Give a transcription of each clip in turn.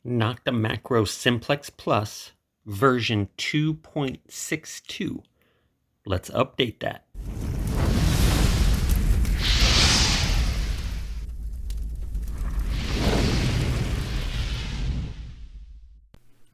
Nokta-Makro Simplex Plus version 2.62. Let's update that.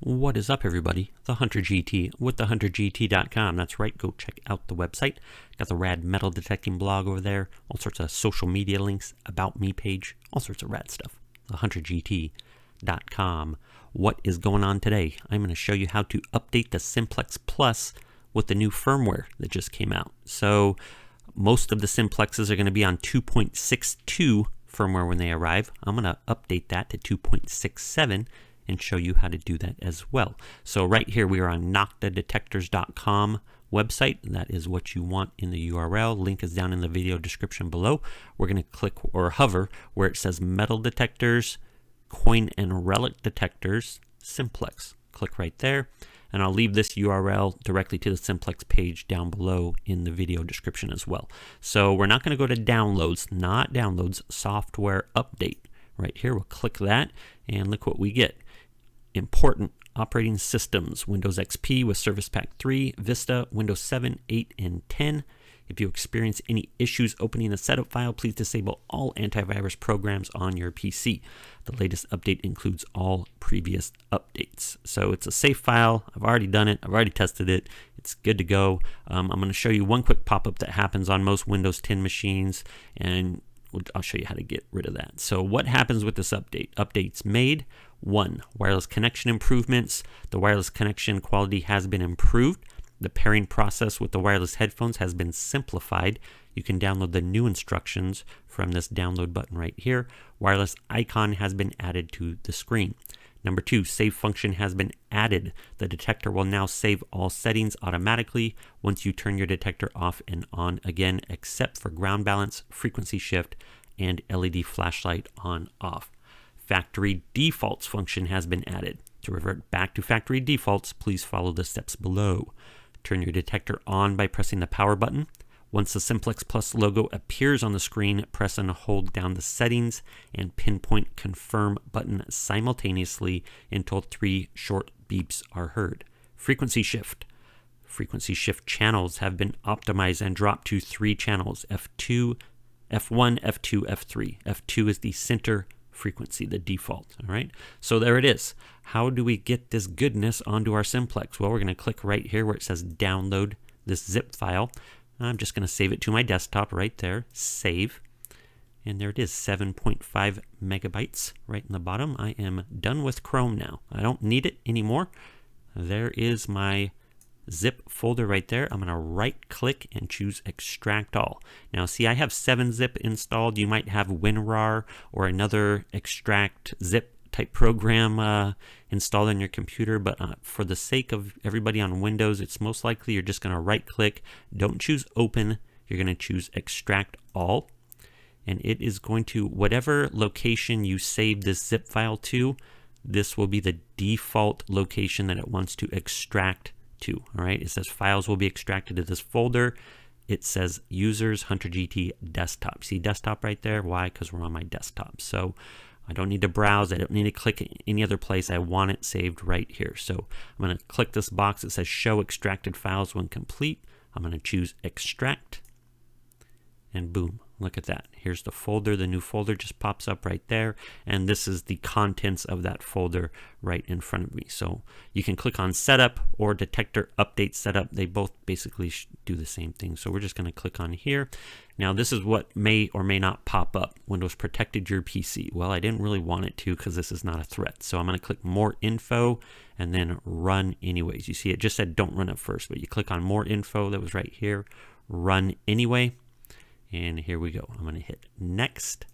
What is up, everybody? TheHunterGT with TheHunterGT.com. That's right, go check out the website. Got the rad metal detecting blog over there, all sorts of social media links, about me page, all sorts of rad stuff. TheHunterGT.com. What is going on today? I'm going to show you how to update the Simplex Plus with the new firmware that just came out. So most of the Simplexes are going to be on 2.62 firmware when they arrive. I'm going to update that to 2.67 and show you how to do that as well. So right here we are on Nokta-Detectors.com website. That is what you want in the URL. Link is down in the video description below. We're going to click or hover where it says metal detectors, coin and relic detectors, Simplex. Click right there, and I'll leave this URL directly to the Simplex page down below in the video description as well. So we're not going to go to downloads, not downloads, software update. Right here, we'll click that, and look what we get. Important operating systems, Windows XP with Service Pack 3, Vista, Windows 7, 8, and 10. If you experience any issues opening the setup file, please disable all antivirus programs on your PC. The latest update includes all previous updates. So it's a safe file. I've already done it. I've already tested it. It's good to go. I'm going to show you one quick pop-up that happens on most Windows 10 machines, and I'll show you how to get rid of that. So what happens with this update? Updates made. 1. Wireless connection improvements. The wireless connection quality has been improved. The pairing process with the wireless headphones has been simplified. You can download the new instructions from this download button right here. Wireless icon has been added to the screen. Number 2, save function has been added. The detector will now save all settings automatically once you turn your detector off and on again, except for ground balance, frequency shift, and LED flashlight on off. Factory defaults function has been added. To revert back to factory defaults, please follow the steps below. Turn your detector on by pressing the power button. Once the Simplex Plus logo appears on the screen, press and hold down the settings and pinpoint confirm button simultaneously until 3 short beeps are heard. Frequency shift. Frequency shift channels have been optimized and dropped to 3 channels, F2, F1, F2, F3. F2 is the center frequency, the default. All right, so there it is. How do we get this goodness onto our Simplex? Well, we're going to click right here where it says download this zip file. I'm just going to save it to my desktop right there. Save. And there it is, 7.5 megabytes right in the bottom. I am done with Chrome now. I don't need it anymore. There is my zip folder right there. I'm going to right click and choose extract all. Now see, I have 7-zip installed. You might have WinRAR or another extract zip type program installed on your computer, but for the sake of everybody on Windows, it's most likely you're just going to right click. Don't choose open. You're going to choose extract all, and it is going to, whatever location you save this zip file to, this will be the default location that it wants to extract to. All right, it says files will be extracted to this folder. It says users HunterGT desktop. See desktop right there? Why? Because we're on my desktop. So I don't need to browse. I don't need to click any other place. I want it saved right here. So I'm going to click this box that says show extracted files when complete. I'm going to choose extract, and boom, look at that. Here's the folder. The new folder just pops up right there, and this is the contents of that folder right in front of me. So you can click on setup or detector update setup. They both basically do the same thing. So we're just going to click on here. Now this is what may or may not pop up. Windows protected your PC. Well, I didn't really want it to because this is not a threat. So I'm going to click more info and then run anyways. You see it just said don't run at first, but you click on more info that was right here, run anyway. And here we go. I'm going to hit next,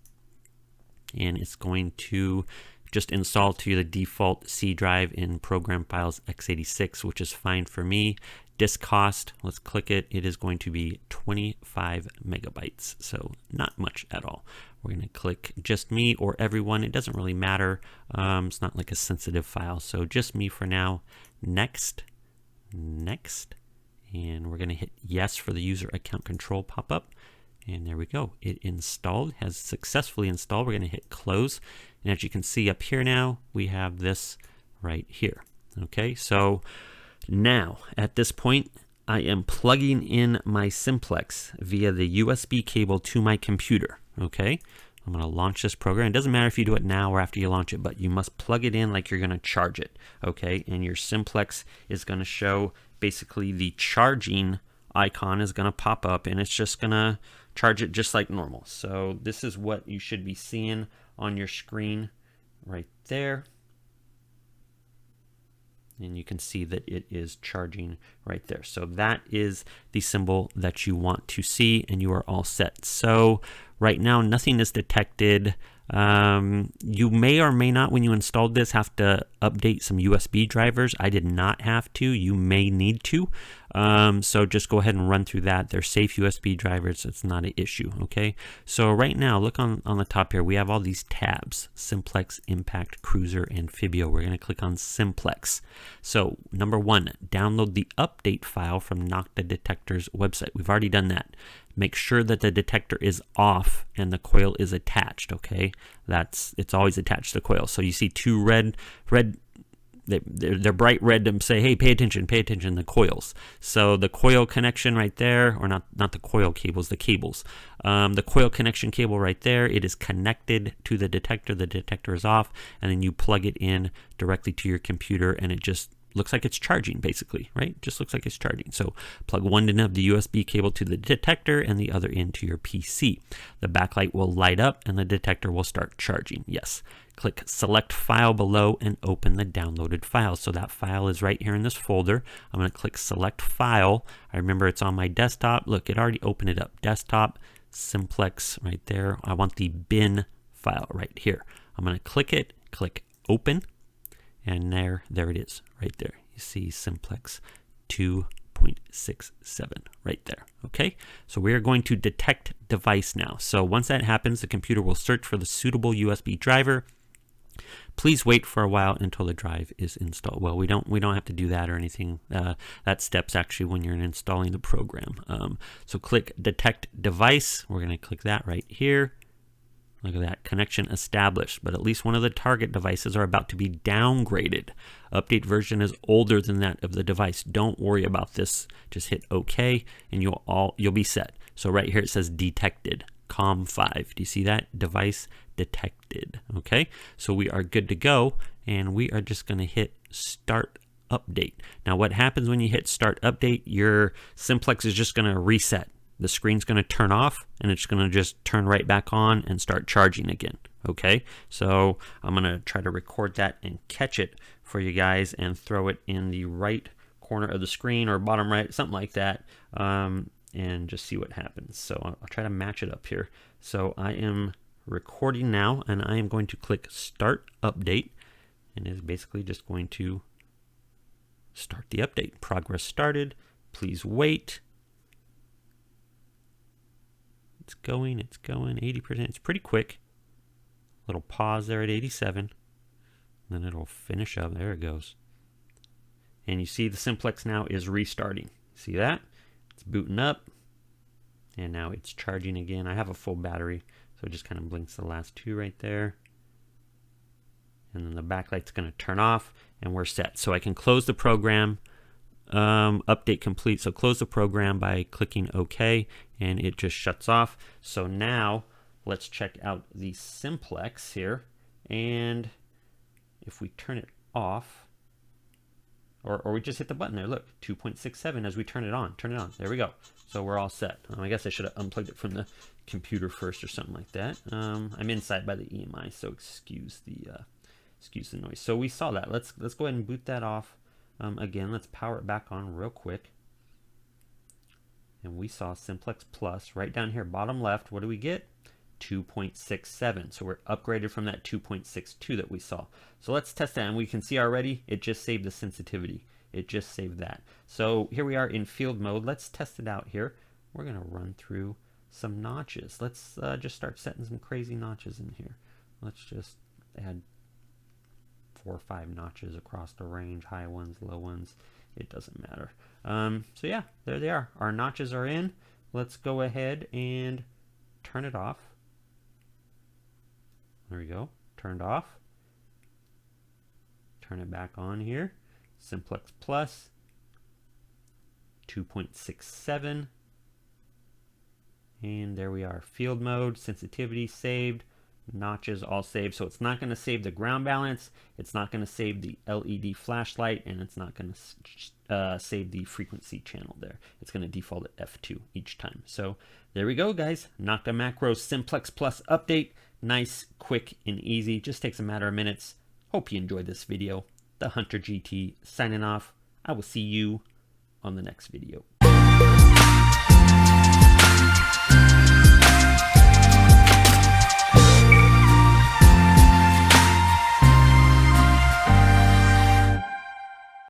and it's going to just install to the default C drive in program files x86, which is fine for me. Disk cost, let's click it. It is going to be 25 megabytes, so not much at all. We're going to click just me or everyone. It doesn't really matter. It's not like a sensitive file, so just me for now. Next, next, and we're going to hit yes for the user account control pop-up. And there we go. It installed, has successfully installed. We're going to hit close. And as you can see up here now, we have this right here. Okay, so now at this point, I am plugging in my Simplex via the USB cable to my computer. Okay, I'm going to launch this program. It doesn't matter if you do it now or after you launch it, but you must plug it in like you're going to charge it. Okay, and your Simplex is going to show basically the charging icon is going to pop up, and it's just going to charge it just like normal. So this is what you should be seeing on your screen right there. And you can see that it is charging right there. So that is the symbol that you want to see, and you are all set. So right now, nothing is detected. You may or may not, when you installed this, have to update some USB drivers. I did not have to. You may need to. So just go ahead and run through that. They're safe USB drivers. It's not an issue. Okay. So right now, look on the top here. We have all these tabs: Simplex, Impact, Cruiser, Amphibio. We're going to click on Simplex. So number one, download the update file from Nokta-Detector's website. We've already done that. Make sure that the detector is off and the coil is attached. Okay, it's always attached to the coil. So you see two red. They're bright red to say, hey, pay attention, the coils. So the coil connection right there, or not the coil cables, the cables. The coil connection cable right there, it is connected to the detector is off, and then you plug it in directly to your computer, and it just looks like it's charging, basically, right? Just looks like it's charging. So plug one end of the USB cable to the detector and the other end to your PC. The backlight will light up and the detector will start charging. Yes. Click select file below and open the downloaded file. So that file is right here in this folder. I'm going to click select file. I remember it's on my desktop. Look, it already opened it up. Desktop, Simplex right there. I want the bin file right here. I'm going to click it, click open. And there it is, right there. You see Simplex 2.67 right there, okay? So we are going to detect device now. So once that happens, the computer will search for the suitable USB driver. Please wait for a while until the drive is installed. Well, we don't have to do that or anything. That step's actually when you're installing the program. So click detect device. We're going to click that right here. Look at that, connection established, but at least one of the target devices are about to be downgraded. Update version is older than that of the device. Don't worry about this. Just hit OK, and you'll be set. So right here it says detected, COM5. Do you see that? Device detected. Okay, so we are good to go, and we are just going to hit start update. Now what happens when you hit start update? Your Simplex is just going to reset. The screen's going to turn off, and it's going to just turn right back on and start charging again. Okay, so I'm going to try to record that and catch it for you guys and throw it in the right corner of the screen or bottom right, something like that, and just see what happens. So I'll try to match it up here. So I am recording now, and I am going to click start update, and it's basically just going to start the update. Progress started. Please wait. It's going, 80%. It's pretty quick. Little pause there at 87. Then it'll finish up. There it goes. And you see the Simplex now is restarting. See that? It's booting up. And now it's charging again. I have a full battery, so it just kind of blinks the last two right there. And then the backlight's going to turn off, and we're set. So I can close the program. Update complete. So close the program by clicking OK, and it just shuts off. So now let's check out the Simplex here, and if we turn it off, or we just hit the button there, look, 2.67 as we turn it on. There we go. So we're all set. I guess I should have unplugged it from the computer first or something like that. I'm inside by the EMI, so excuse the noise. So we saw that. Let's go ahead and boot that off. Again, let's power it back on real quick. And we saw Simplex Plus right down here, bottom left. What do we get? 2.67. So we're upgraded from that 2.62 that we saw. So let's test that, and we can see already it just saved the sensitivity. It just saved that. So here we are in field mode. Let's test it out here. We're going to run through some notches. Let's just start setting some crazy notches in here. Let's just add 4 or 5 notches across the range, high ones, low ones, it doesn't matter. So yeah, there they are. Our notches are in. Let's go ahead and turn it off. There we go, turned off. Turn it back on here. Simplex Plus, 2.67. And there we are. Field mode, sensitivity saved, notches all saved. So it's not going to save the ground balance, it's not going to save the LED flashlight, and it's not going to save the frequency channel there. It's going to default at F2 each time. So there we go, guys. Nokta-Makro Simplex Plus update. Nice, quick, and easy. Just takes a matter of minutes. Hope you enjoyed this video. TheHunterGT signing off. I will see you on the next video.